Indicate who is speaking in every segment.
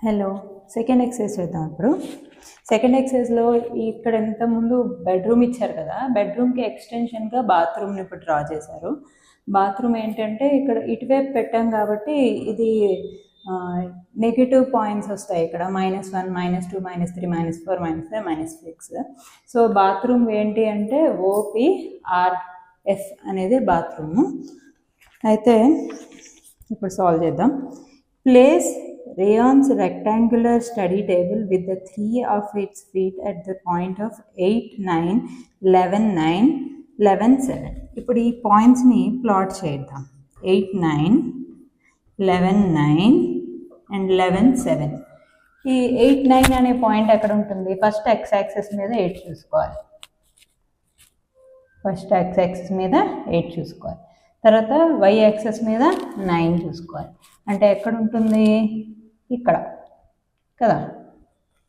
Speaker 1: Hello, second exercise చేద్దాం. ఇప్పుడు second ఎక్సర్సైజ్లో ఇక్కడ ఎంత ముందు బెడ్రూమ్ ఇచ్చారు కదా, బెడ్రూమ్కి ఎక్స్టెన్షన్గా బాత్రూమ్ని ఇప్పుడు డ్రా చేశారు. బాత్రూమ్ ఏంటంటే ఇక్కడ ఇటువైపు పెట్టాం కాబట్టి ఇది నెగిటివ్ పాయింట్స్ వస్తాయి. ఇక్కడ -1, -2, -3, -4, -5, -6. సో బాత్రూమ్ ఏంటి అంటే OPRF అనేది బాత్రూము. అయితే ఇప్పుడు సాల్వ్ చేద్దాం. Place Rayon's rectangular study table with the 3 of its feet at the point of 8, 9, 11, 9, 11, 7. ఇప్పుడు ఈ పాయింట్స్ని ప్లాట్ చేద్దాం. 8, 9, 11, 9 అండ్ 11, 7. ఈ 8, 9 అనే పాయింట్ ఎక్కడ ఉంటుంది? ఫస్ట్ x యాక్సిస్ మీద 8 చూసుకోవాలి. తర్వాత y యాక్సిస్ మీద 9 చూసుకోవాలి. అంటే ఎక్కడ ఉంటుంది? ఇక్కడ కదా,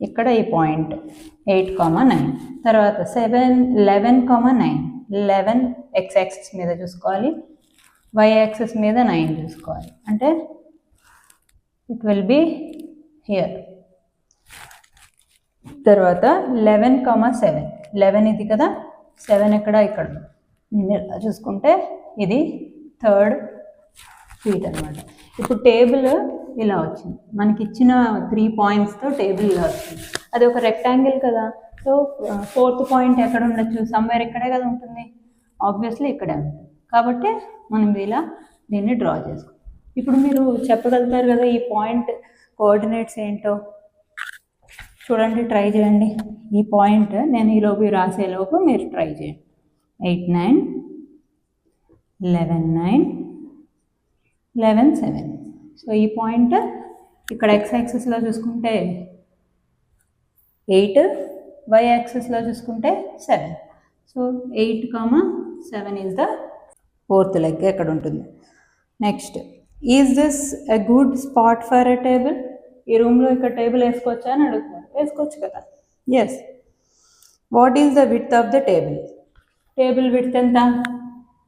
Speaker 1: ఇక్కడ ఈ పాయింట్ 8, 9. తర్వాత 7, 11, 9. 11 x యాక్సిస్ మీద చూసుకోవాలి, y యాక్సిస్ మీద 9 చూసుకోవాలి. అంటే ఇట్ విల్ బి హియర్. తర్వాత 11, 7. 11 ఇది కదా, 7 ఎక్కడ? ఇక్కడ. నేను ఇలా చూసుకుంటే ఇది 3rd ఫీట్ అనమాట. ఇప్పుడు టేబుల్ ఇలా వచ్చింది, మనకి ఇచ్చిన 3 పాయింట్స్తో టేబుల్ ఇలా వచ్చింది. అది ఒక రెక్టాంగిల్ కదా, సో 4th పాయింట్ ఎక్కడ ఉండొచ్చు? సమ్వేర్ ఇక్కడే కదా ఉంటుంది, ఆబ్వియస్లీ ఇక్కడే ఉంటుంది. కాబట్టి మనం ఇలా దీన్ని డ్రా చేసుకోం. ఇప్పుడు మీరు చెప్పగలుగుతారు కదా ఈ పాయింట్ కోఆర్డినేట్స్ ఏంటో? చూడండి, ట్రై చేయండి. ఈ పాయింట్ నేను ఈలోపు రాసేలోపు మీరు ట్రై చేయండి. 8, 9, 11, 9, 11, 7. సో ఈ పాయింట్ ఇక్కడ x యాక్సిస్లో చూసుకుంటే 8, y యాక్సిస్లో చూసుకుంటే 7. So 8, 7 is the 4th leg ఎక్కడ ఉంటుంది. Next, is this a good spot for a table? ఈ రూమ్లో ఇక్కడ టేబుల్ వేసుకోవచ్చా అని అడుగుతున్నారు. వేసుకోవచ్చు కదా. Yes. What is the width of the table? Table width ఎంత?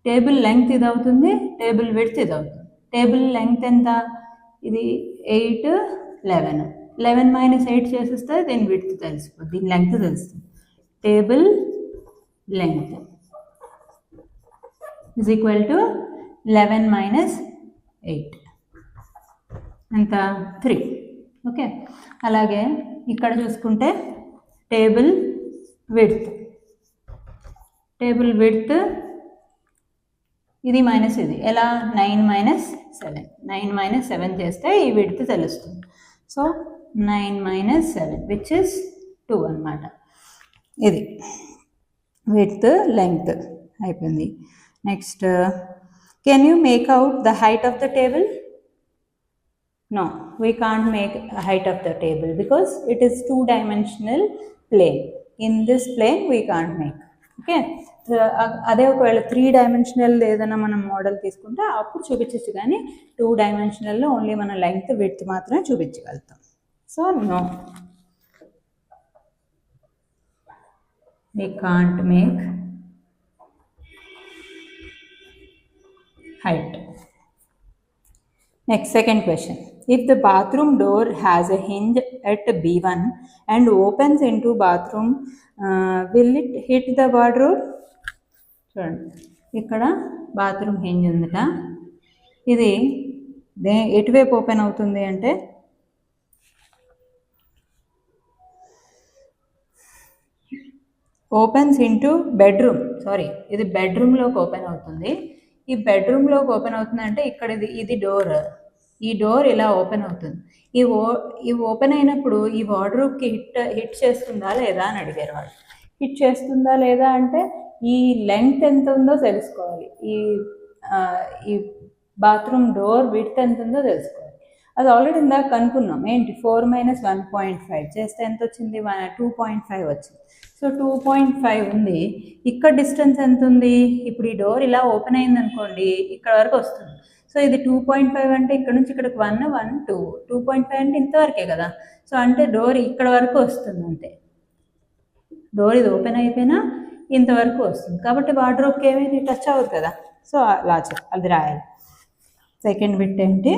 Speaker 1: టేబుల్ లెంగ్త్ ఇది అవుతుంది, టేబుల్ విడ్త్ ఇది అవుతుంది. టేబుల్ లెంగ్త్ ఎంత? ఇది 8, 11. 11 - 8 చేసేస్తే దీని విడ్త్ తెలిసిపోతుంది, దీని లెంగ్త్ తెలుస్తుంది. Table length is equal to 11 - 8 ఎంత? 3. ఓకే. అలాగే ఇక్కడ చూసుకుంటే టేబుల్ విడ్త్ ఇది మైనస్ ఇది ఎలా? 9 - 7. 9 - 7 చేస్తే ఈ విడ్త్ తెలుస్తుంది. సో 9 - 7 విచ్ ఇస్ 2 అనమాట. ఇది విడ్త్ లెంగ్త్ అయిపోయింది. Next, can you make out the height of the table? No, we can't make a height of the table because it is 2-dimensional plane. In this plane we can't make. Okay. అదే ఒకవేళ 3-dimensional ఏదైనా మనం model తీసుకుంటే అప్పుడు చూపించచ్చు, కానీ 2-dimensionalలో only మన లెంగ్త్ విడ్త్ మాత్రమే చూపించగలుగుతాం. So no, we can't make height. Next, second question. If the bathroom door has a hinge at B1 and opens into bathroom, will it hit the wardrobe? చూడండి, ఇక్కడ బాత్రూమ్ హింజ్ ఉందిట. ఇది ఎటువైపు open అవుతుంది అంటే opens into bedroom. Sorry, ఇది బెడ్రూమ్లోకి open అవుతుంది. ఈ బెడ్రూమ్లోకి ఓపెన్ అవుతుంది అంటే ఇక్కడ ఇది డోర్. ఈ డోర్ ఇలా ఓపెన్ అవుతుంది. ఈ ఓపెన్ అయినప్పుడు ఈ వార్డ్రోబ్కి హిట్ చేస్తుందా లేదా అని అడిగారు వాళ్ళు. హిట్ చేస్తుందా లేదా అంటే ఈ లెంగ్త్ ఎంత ఉందో తెలుసుకోవాలి, ఈ బాత్రూమ్ డోర్ విడ్త్ ఎంత ఉందో తెలుసుకోవాలి. అది ఆల్రెడీ ఇందాక కనుక్కున్నాం. ఏంటి? 4 - 1.5 చేస్తే ఎంత వచ్చింది? 2.5 వచ్చింది. సో 2.5 ఉంది. ఇక్కడ డిస్టెన్స్ ఎంత ఉంది? ఇప్పుడు ఈ డోర్ ఇలా ఓపెన్ అయింది అనుకోండి, ఇక్కడ వరకు వస్తుంది. సో ఇది 2.5 అంటే ఇక్కడ నుంచి ఇక్కడికి 1, 1, 2. 2.5 అంటే ఇంతవరకే కదా. సో అంటే డోర్ ఇక్కడ వరకు వస్తుంది అంతే. డోర్ ఇది ఓపెన్ అయిపోయినా ఇంతవరకు వస్తుంది. కాబట్టి వార్డ్రోబ్కి ఏమీ టచ్ అవ్వదు కదా. సో అలా అది రాయాలి. సెకండ్ బిట్ ఏంటి?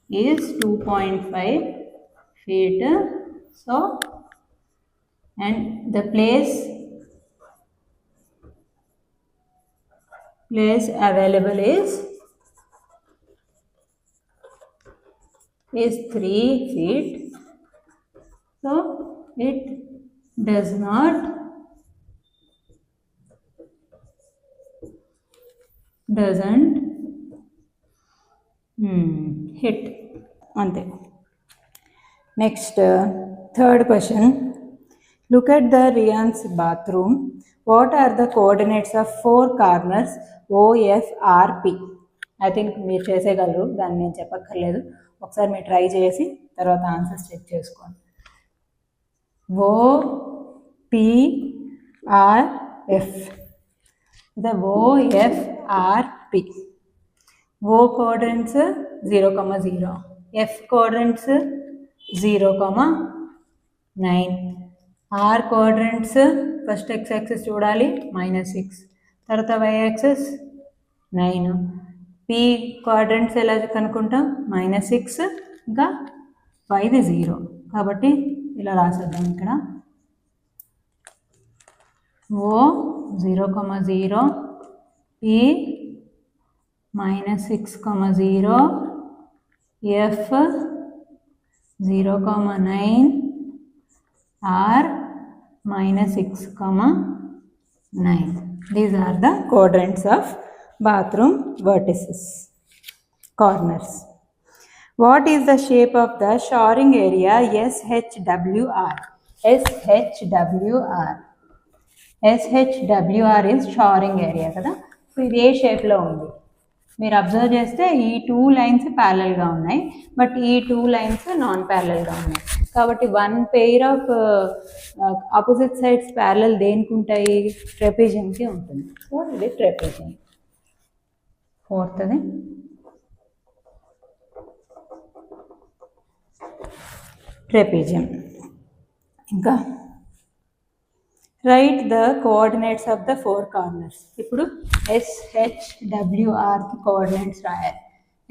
Speaker 1: is 2.5 feet. So, and the place available is 3 feet. So, it does not hit. Ante. Next, third question. Look at the Rian's bathroom. What are the coordinates of 4 corners OFRP? I think మీరు చేసేయగలరు, దాన్ని నేను చెప్పక్కర్లేదు. ఒకసారి మీరు try చేసి తర్వాత answers check చేసుకోండి. OPRF. The OFRP. O coordinates 0, 0. F coordinates 0, 9. R coordinates first x-axis చూడాలి -6, తర్వాత y-axis 9. P coordinates ఎలా కనుక్కుంటాం? -6 ఇంకా yది 0. కాబట్టి ఇలా రాసేద్దాం. ఇక్కడ O 0, 0, P -6, 0, F 0, 9, R -6, 9. These are the coordinates of bathroom vertices, corners. What is the shape of the shoring area SHWR? SHWR is shoring area కదా. So ఇది ఏ షేప్లో ఉంది? మీరు అబ్జర్వ్ చేస్తే ఈ 2 లైన్స్ ప్యారలల్గా ఉన్నాయి, బట్ ఈ 2 లైన్స్ నాన్ ప్యారలల్గా ఉన్నాయి. కాబట్టి 1 pair of opposite sides parallel దేనికి ఉంటాయి? ట్రెపెజియంకి ఉంటుంది. సో ఇది ట్రెపెజియం. ఫోర్త్ది ట్రెపెజియం. ఇంకా write the coordinates of the 4 corners. ఇప్పుడు SHWRకి కోఆర్డినేట్స్ రాయాలి.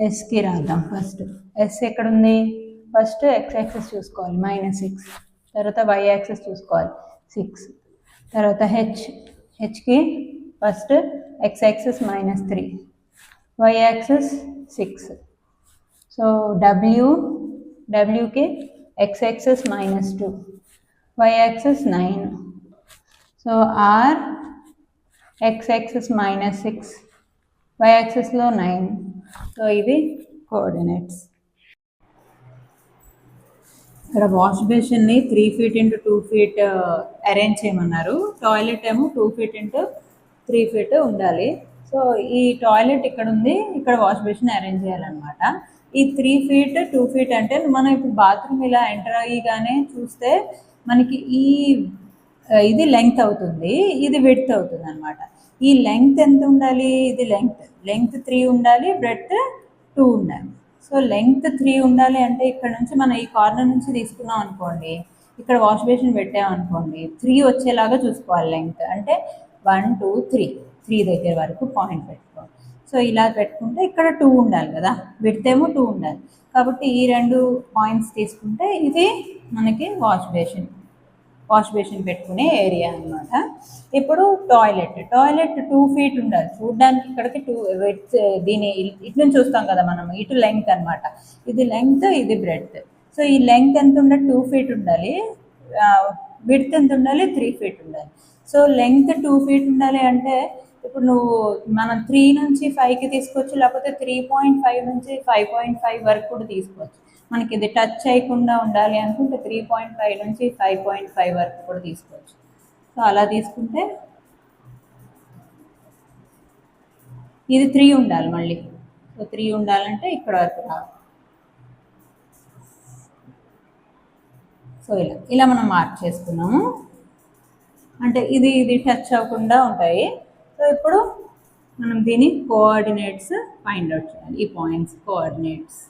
Speaker 1: ఎస్కి రాద్దాం. ఫస్ట్ ఎస్ ఎక్కడుంది? ఫస్ట్ ఎక్స్ యాక్సిస్ చూసుకోవాలి -6, తర్వాత వై యాక్సిస్ చూసుకోవాలి 6, తర్వాత హెచ్కి first X axis -3, Y axis 6. So డబ్ల్యూకి X axis -2, Y axis 9. So R X axis -6, Y యాక్సిస్లో 9. సో ఇవి కోఆర్డినేట్స్. ఇక్కడ వాష్ బేసిన్ని 3 feet x 2 feet అరేంజ్ చేయమన్నారు. టాయిలెట్ ఏమో 2 feet x 3 feet ఉండాలి. సో ఈ టాయిలెట్ ఇక్కడ ఉంది, ఇక్కడ వాష్ బేసిన్ అరేంజ్ చేయాలన్నమాట. ఈ 3 feet 2 feet అంటే మనం ఇప్పుడు బాత్రూమ్ ఇలా ఎంటర్ అయ్యిగానే చూస్తే మనకి ఇది లెంగ్త్ అవుతుంది, ఇది విడ్త్ అవుతుంది అనమాట. ఈ లెంగ్త్ ఎంత ఉండాలి? ఇది లెంగ్త్ 3 ఉండాలి, బ్రెడ్త్ 2 ఉండాలి. సో లెంగ్త్ 3 ఉండాలి అంటే ఇక్కడ నుంచి మనం ఈ కార్నర్ నుంచి తీసుకున్నాం అనుకోండి, ఇక్కడ వాష్ బేసిన్ పెట్టామనుకోండి, 3 వచ్చేలాగా చూసుకోవాలి. లెంగ్త్ అంటే 1 2 3 దగ్గర వరకు పాయింట్ పెట్టుకోవాలి. సో ఇలా పెట్టుకుంటే ఇక్కడ 2 ఉండాలి కదా, విడ్త్ ఏమో 2 ఉండాలి. కాబట్టి ఈ 2 పాయింట్స్ తీసుకుంటే ఇది మనకి వాష్ బేసిన్ పెట్టుకునే ఏరియా అనమాట. ఇప్పుడు టాయిలెట్ 2 feet ఉండాలి. చూడడానికి ఇక్కడికి 2 విడ్త్, దీని ఇటు నుంచి చూస్తాం కదా మనం, ఇటు లెంగ్త్ అనమాట. ఇది లెంగ్త్, ఇది బ్రెడ్త్. సో ఈ లెంగ్త్ ఎంత ఉండాలి? 2 feet ఉండాలి. విడ్త్ ఎంత ఉండాలి? 3 feet ఉండాలి. సో లెంగ్త్ 2 feet ఉండాలి అంటే ఇప్పుడు మనం 3 నుంచి 5కి తీసుకోవచ్చు, లేకపోతే 3.5 నుంచి 5.5 వరకు కూడా తీసుకోవచ్చు. మనకి ఇది టచ్ చేయకుండా ఉండాలి అనుకుంటే 3.5 నుంచి 5.5 వరకు కూడా తీసుకోవచ్చు. సో అలా తీసుకుంటే ఇది 3 ఉండాలి మళ్ళీ. సో 3 ఉండాలంటే ఇక్కడ వరకు రావాలి. సో ఇలా మనం మార్క్ చేసుకున్నాము అంటే ఇది టచ్ అవ్వకుండా ఉంటాయి. సో ఇప్పుడు మనం దీని కోఆర్డినేట్స్ ఫైండ్ అవుట్ చేయాలి. ఈ పాయింట్స్ కోఆర్డినేట్స్,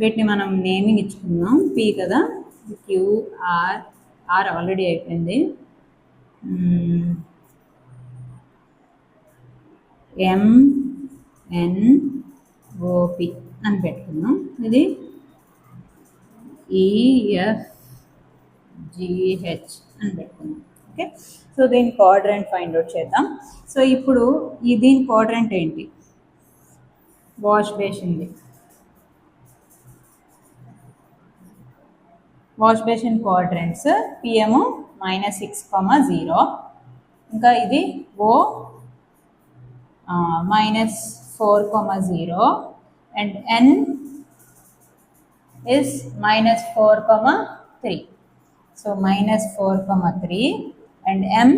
Speaker 1: వీటిని మనం నేమింగ్ ఇచ్చుకుందాం. పి కదా, క్యూఆర్, ఆర్ ఆల్రెడీ అయిపోయింది. ఎంఎన్ఓపి అని పెట్టుకున్నాం. ఇది EFGH అని పెట్టుకున్నాం. ఓకే, సో దీని క్వాడ్రంట్ ఫైండ్ అవుట్ చేద్దాం. సో ఇప్పుడు దీని క్వాడ్రంట్ ఏంటి? వాష్ బేసిన్ది. వాష్ బేసిన్ క్వాడ్రంట్స్ PM -6,0, ఇంకా ఇది O -4,0 and N is -4,3. So -4,3 and M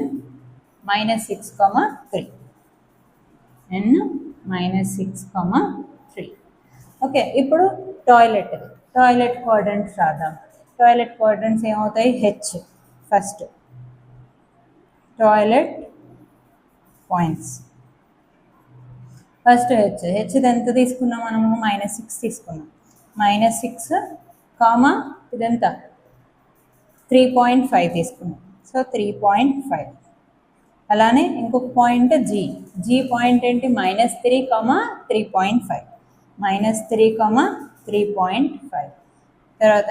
Speaker 1: -6,3. N -6,3. Okay, ఇప్పుడు టాయిలెట్ క్వాడ్రంట్స్ రాద్దాం. టాయిలెట్ క్వాడ్రంట్స్ ఏమవుతాయి? H first. Toilet points first H ఎంత తీసుకున్నాం మనము? -6 తీసుకున్నాం. -6, ఇదంతా 3.5 తీసుకున్నాం. సో 3.5. అలానే ఇంకొక పాయింట్ జీ పాయింట్ ఏంటి? -3, 3.5. -3, 3.5. తర్వాత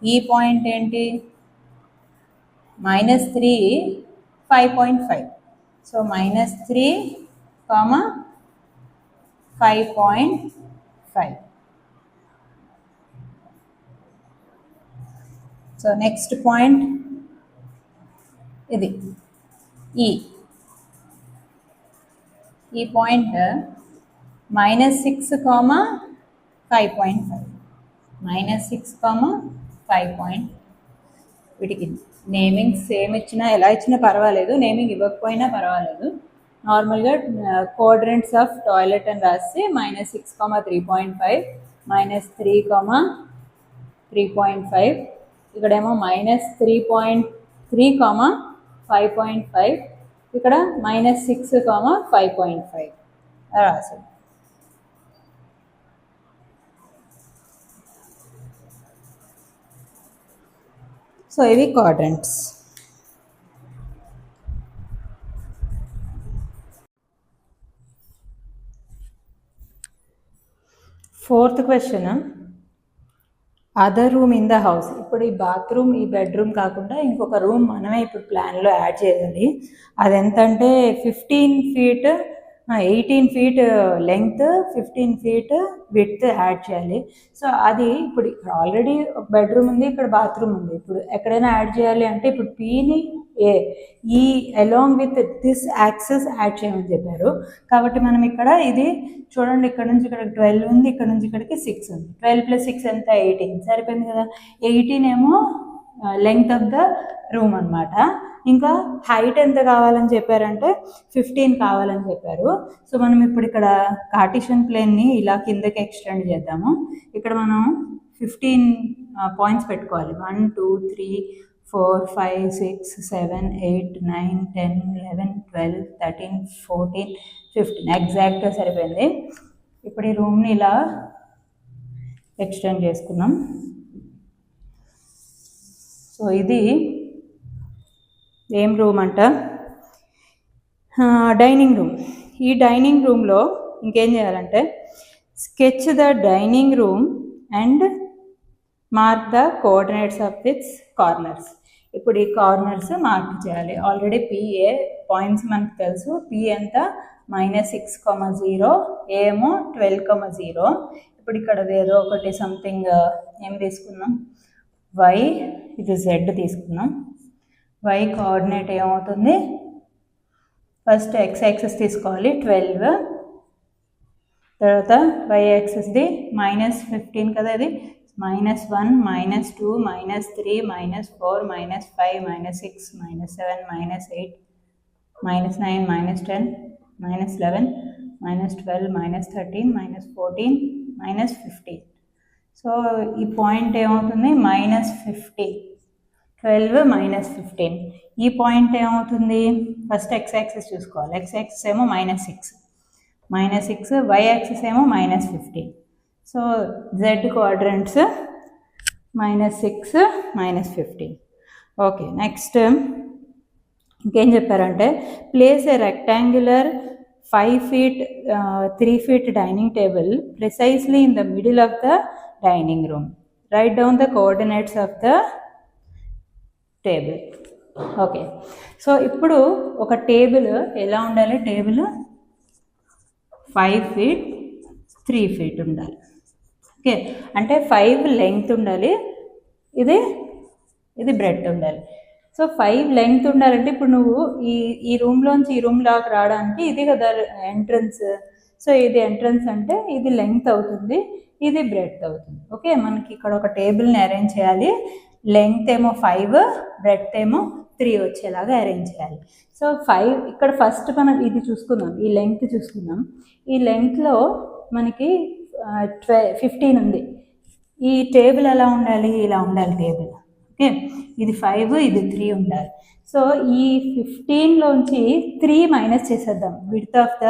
Speaker 1: ఈ పాయింట్ ఏంటి? -3, 5.5. సో -3, 5.5. సో నెక్స్ట్ పాయింట్ ఇది ఈ పాయింట్ -6, 5.5. -6, 5. వీటికి నేమింగ్ సేమ్ ఇచ్చినా ఎలా ఇచ్చినా పర్వాలేదు, నేమింగ్ ఇవ్వకపోయినా పర్వాలేదు. నార్మల్గా క్వాడ్రంట్స్ ఆఫ్ టాయిలెట్ అని రాస్తే -6, 3.5, -3, 3.5. ఇక్కడేమో -3.3, 5.5. ఇక్కడ -6, 5.5 రాసాడు. సో ఇవి quadrants. Fourth question, other room in the house. ఇప్పుడు ఈ బాత్రూమ్, ఈ బెడ్రూమ్ కాకుండా ఇంకొక రూమ్ మనమే ఇప్పుడు ప్లాన్లో యాడ్ చేయాలి. అది ఎంతంటే 15 feet, 18 feet length, 15 feet width add చేయాలి. సో అది ఇప్పుడు ఇక్కడ ఆల్రెడీ ఒక బెడ్రూమ్ ఉంది, ఇక్కడ బాత్రూమ్ ఉంది. ఇప్పుడు ఎక్కడైనా యాడ్ చేయాలి అంటే ఇప్పుడు Pని along with this axes add చేయమని చెప్పారు. కాబట్టి మనం ఇక్కడ ఇది చూడండి, ఇక్కడ నుంచి ఇక్కడ 12 ఉంది, ఇక్కడ నుంచి ఇక్కడికి 6 ఉంది. 12 + 6 ఎంత? 18. సరిపోయింది కదా. 18 ఏమో లెంగ్త్ ఆఫ్ ద రూమ్ అనమాట. ఇంకా హైట్ ఎంత కావాలని చెప్పారంటే 15 కావాలని చెప్పారు. సో మనం ఇప్పుడు ఇక్కడ కార్టీషియన్ ప్లేన్ని ఇలా కిందకి ఎక్స్టెండ్ చేద్దాము. ఇక్కడ మనం 15 పాయింట్స్ పెట్టుకోవాలి. 1, 2, 3, 4, 5, 6, 7, 8, 9, 10, 11, 12, 13, 14, 15 ఎగ్జాక్ట్గా సరిపోయింది. ఇప్పుడు ఈ రూమ్ని ఇలా ఎక్స్టెండ్ చేసుకున్నాం. సో ఇది ఏం రూమ్ అంట? Dining room. ఈ డైనింగ్ రూమ్లో ఇంకేం చేయాలంటే sketch the dining room and mark the coordinates of it's corners. ఇప్పుడు ఈ కార్నర్స్ మార్క్ చేయాలి. ఆల్రెడీ PA పాయింట్స్ మనకు తెలుసు. P ఎంత? -6,0, ఏమో 12,0. ఇప్పుడు ఇక్కడ ఏదో ఒకటి సంథింగ్ ఏం తీసుకున్నాం? Y, ఇది Z తీసుకున్నాం. Y కోఆర్డినేట్ ఏమవుతుంది? ఫస్ట్ X యాక్సిస్ తీసుకోవాలి 12, తర్వాత Y యాక్సిస్ది -15 కదా. ఇది -1, -2, -3, -4, -5, -6, -7, -8, -9, -10, -11, -12, -13, -14, -15. సో ఈ పాయింట్ ఏమవుతుంది? -15. 12 -15. ఈ పాయింట్ ఏమవుతుంది? ఫస్ట్ X యాక్సిస్ చూసుకోవాలి. X యాక్సిస్ ఏమో -6, Y యాక్సిస్ ఏమో -15. So Z quadrants -6, -15. Okay, next ఇంకేం చెప్పారంటే place a rectangular 5 feet 3 feet dining table precisely in the middle of the dining room. Write down the coordinates of the table. Okay, so ఇప్పుడు ఒక table ఎలా ఉండాలి? Table 5 feet 3 feet ఉండాలి. Okay, అంటే 5 length ఉండాలి, ఇది బ్రెడ్త్ ఉండాలి. So 5 length ఉండాలంటే ఇప్పుడు నువ్వు ఈ రూమ్లోంచి ఈ రూమ్లోకి రావడానికి ఇది కదా ఎంట్రన్స్. సో ఇది ఎంట్రన్స్ అంటే ఇది లెంగ్త్ అవుతుంది, ఇది బ్రెడ్త్ అవుతుంది. ఓకే, మనకి ఇక్కడ ఒక టేబుల్ని అరేంజ్ చేయాలి. లెంగ్త్ ఏమో 5, బ్రెడ్త్ ఏమో 3 వచ్చేలాగా అరేంజ్ చేయాలి. సో 5 ఇక్కడ ఫస్ట్ మనం ఇది చూసుకుందాం, ఈ లెంగ్త్ చూసుకుందాం. ఈ లెంగ్త్లో మనకి 15 ఉంది. ఈ టేబుల్ ఎలా ఉండాలి? ఇలా ఉండాలి టేబుల్. ఓకే, ఇది 5, ఇది 3 ఉండాలి. సో ఈ 15లోంచి 3 మైనస్ చేసేద్దాం, విడ్త్ ఆఫ్ ద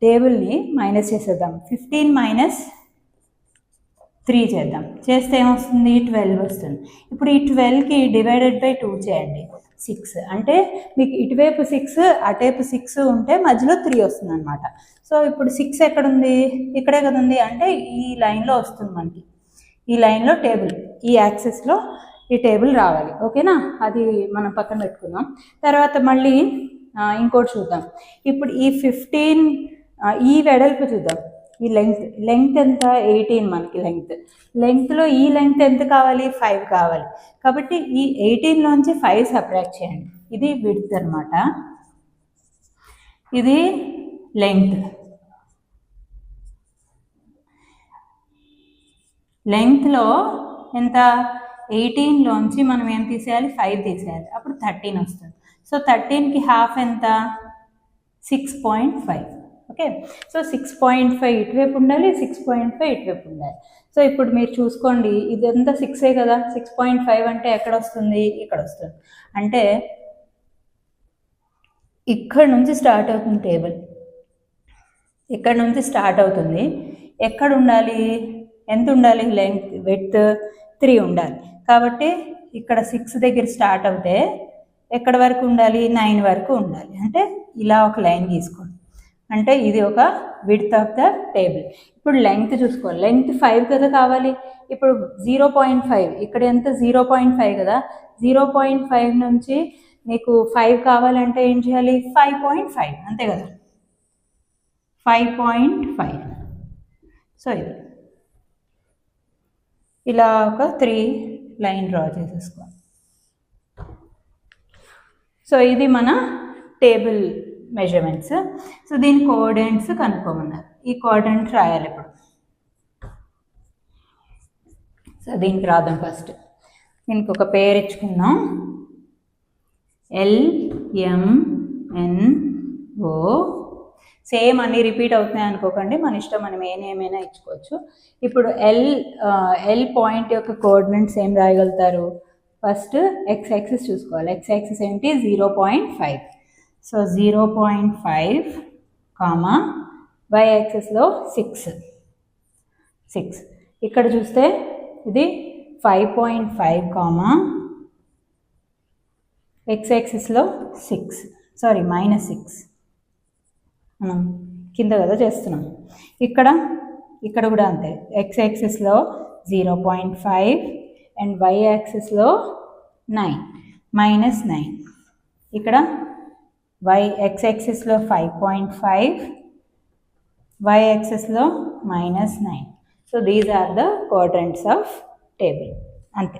Speaker 1: టేబుల్ని మైనస్ చేసేద్దాం. 15 మైనస్ 3 చేద్దాం, చేస్తే ఏమొస్తుంది? 12 వస్తుంది. ఇప్పుడు ఈ 12కి డివైడెడ్ బై 2 చేయండి, 6. అంటే మీకు ఇటువైపు 6 అటువైపు 6 ఉంటే మధ్యలో 3 వస్తుంది అనమాట. సో ఇప్పుడు 6 ఎక్కడుంది? ఇక్కడే కదా ఉంది, అంటే ఈ లైన్లో వస్తుంది మనకి. ఈ లైన్లో టేబుల్, ఈ యాక్సెస్లో ఈ టేబుల్ రావాలి. ఓకేనా, అది మనం పక్కన పెట్టుకుందాం. తర్వాత మళ్ళీ ఇంకోటి చూద్దాం. ఇప్పుడు ఈ 15 ఈ వెడల్పు చూద్దాం. ఈ లెంగ్త్ ఎంత? 18 మనకి లెంగ్త్లో ఈ లెంగ్త్ ఎంత కావాలి? 5 కావాలి. కాబట్టి ఈ 18లోంచి 5 సబ్ట్రాక్ట్ చేయండి. ఇది విడ్త్ అనమాట, ఇది లెంగ్త్. లెంగ్త్లో ఎంత? 18లోంచి మనం ఏం తీసేయాలి? 5 తీసేయాలి, అప్పుడు 13 వస్తుంది. సో 13కి హాఫ్ ఎంత? 6.5. ఓకే, సో 6.5 ఇటువైపు ఉండాలి, 6.5 ఇటువైపు ఉండాలి. సో ఇప్పుడు మీరు చూసుకోండి, ఇదంతా 6 కదా. 6.5 అంటే ఎక్కడ వస్తుంది? ఇక్కడ వస్తుంది. అంటే ఇక్కడ నుంచి స్టార్ట్ అవుతుంది టేబుల్, ఇక్కడ నుంచి స్టార్ట్ అవుతుంది. ఎక్కడ ఉండాలి? ఎంత ఉండాలి? లెంగ్త్ విడ్త్ 3 ఉండాలి. కాబట్టి ఇక్కడ 6 దగ్గర స్టార్ట్ అవుతే ఎక్కడ వరకు ఉండాలి? 9 వరకు ఉండాలి. అంటే ఇలా ఒక లైన్ తీసుకోండి, అంటే ఇది ఒక విడ్త్ ఆఫ్ ద టేబుల్. ఇప్పుడు లెంగ్త్ చూసుకోవాలి, లెంగ్త్ 5 కదా కావాలి. ఇప్పుడు 0.5 ఇక్కడ ఎంత? 0.5 కదా. 0.5 నుంచి నీకు 5 కావాలంటే ఏం చేయాలి? 5.5 అంతే కదా, 5.5. సో ఇది ఇలా ఒక 3 లైన్ డ్రా చేసేసుకోవాలి. సో ఇది మన టేబుల్ మెజర్మెంట్స్. సో దీని కోఆర్డినేట్స్ కనుక్కోమన్నారు. ఈ కోఆర్డినేట్స్ రాయాలి ఇప్పుడు. సో దీనికి రాద్దాం. ఫస్ట్ దీనికి ఒక పేరు ఇచ్చుకుందాం, LMNO. సేమ్ అన్నీ రిపీట్ అవుతున్నాయి అనుకోకండి, మన ఇష్టం, మనం ఏమైనా ఇచ్చుకోవచ్చు. ఇప్పుడు ఎల్ పాయింట్ యొక్క కోఆర్డినేట్స్ ఏం రాయగలుగుతారు? ఫస్ట్ ఎక్స్ యాక్సిస్ చూసుకోవాలి. ఎక్స్ యాక్సిస్ ఏంటి? 0.5. సో 0.5 కామా వై యాక్సిస్లో 6. ఇక్కడ చూస్తే ఇది 5.5 కామా ఎక్స్ యాక్సిస్లో -6. మనం కింద కదా చేస్తున్నాం. ఇక్కడ కూడా అంతే, ఎక్స్ యాక్సిస్లో 0.5 అండ్ వై యాక్సిస్లో 9 -9. ఇక్కడ ఎక్స్ యాక్సిస్లో 5.5, వై యాక్సిస్లో -9. So these are the coordinates of table. అంతే.